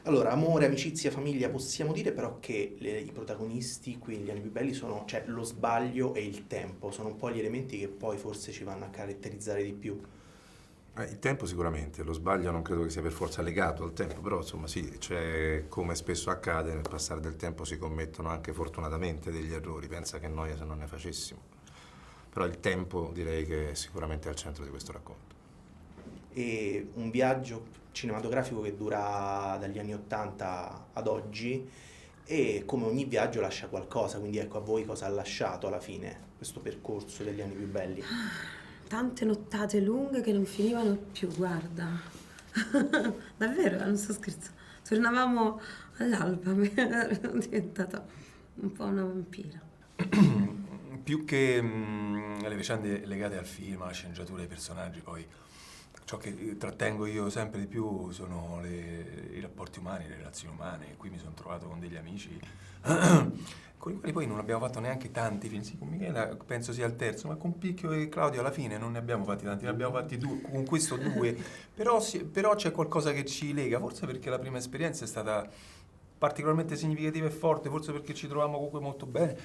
Allora, amore, amicizia, famiglia, possiamo dire però che i protagonisti qui, gli anni più belli, sono, cioè, lo sbaglio e il tempo, sono un po' gli elementi che poi forse ci vanno a caratterizzare di più. Il tempo sicuramente, lo sbaglio non credo che sia per forza legato al tempo, però insomma sì, cioè, come spesso accade, nel passare del tempo si commettono anche fortunatamente degli errori, pensa che noia se non ne facessimo. Però il tempo direi che è sicuramente al centro di questo racconto. E un viaggio cinematografico che dura dagli anni 80 ad oggi e come ogni viaggio lascia qualcosa, quindi ecco a voi cosa ha lasciato alla fine questo percorso degli anni più belli. Tante nottate lunghe che non finivano più, guarda. Davvero, non sto scherzando. Tornavamo all'alba, ero diventata un po' una vampira. Più che le vicende legate al film, alla sceneggiatura, ai personaggi, poi ciò che trattengo io sempre di più sono i rapporti umani, le relazioni umane. Qui mi sono trovato con degli amici con i quali poi non abbiamo fatto neanche tanti film. Sì, con Michela penso sia il terzo, ma con Picchio e Claudio alla fine non ne abbiamo fatti tanti, ne abbiamo fatti due, con questo due. Però c'è qualcosa che ci lega, forse perché la prima esperienza è stata particolarmente significativa e forte, forse perché ci trovavamo comunque molto bene.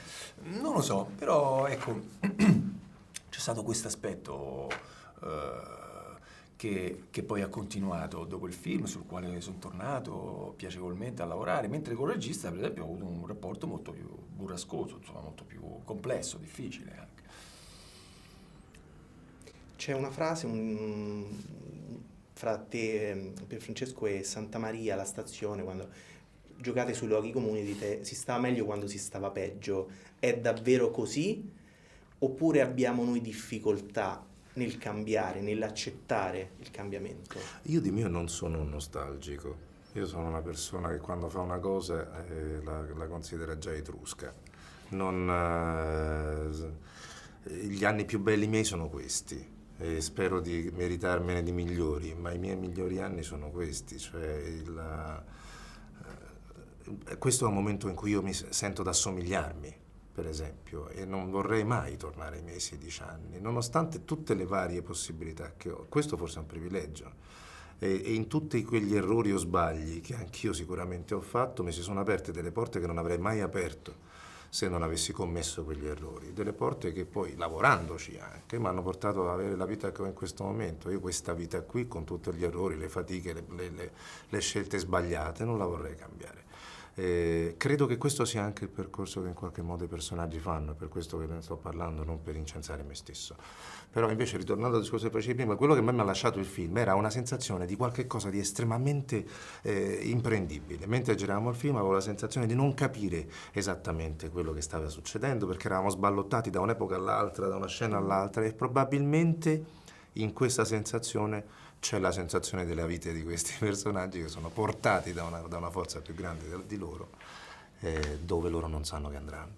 Non lo so, però ecco, c'è stato questo aspetto che poi ha continuato dopo il film, sul quale sono tornato piacevolmente a lavorare, mentre con il regista, per esempio, ho avuto un rapporto molto più burrascoso, insomma, molto più complesso, difficile anche. C'è una frase fra te, Pier Francesco e Santa Maria, la stazione, quando giocate sui luoghi comuni dite si stava meglio quando si stava peggio. È davvero così? Oppure abbiamo noi difficoltà nel cambiare, nell'accettare il cambiamento? Io di mio non sono un nostalgico, io sono una persona che quando fa una cosa la considera già etrusca. Non, gli anni più belli miei sono questi e spero di meritarmene di migliori, ma i miei migliori anni sono questi, cioè questo è un momento in cui io mi sento d'assomigliarmi, per esempio, e non vorrei mai tornare ai miei 16 anni, nonostante tutte le varie possibilità che ho. Questo forse è un privilegio. E in tutti quegli errori o sbagli che anch'io sicuramente ho fatto, mi si sono aperte delle porte che non avrei mai aperto se non avessi commesso quegli errori. Delle porte che poi, lavorandoci anche, mi hanno portato ad avere la vita che ho in questo momento. Io questa vita qui, con tutti gli errori, le fatiche, le scelte sbagliate, non la vorrei cambiare. Credo che questo sia anche il percorso che in qualche modo i personaggi fanno, è per questo che ne sto parlando, non per incensare me stesso. Però invece, ritornando al discorso che facevi prima, quello che a me mi ha lasciato il film era una sensazione di qualche cosa di estremamente imprendibile. Mentre giravamo il film avevo la sensazione di non capire esattamente quello che stava succedendo, perché eravamo sballottati da un'epoca all'altra, da una scena all'altra, e probabilmente in questa sensazione c'è la sensazione della vita di questi personaggi che sono portati da una forza più grande di loro, dove loro non sanno che andranno.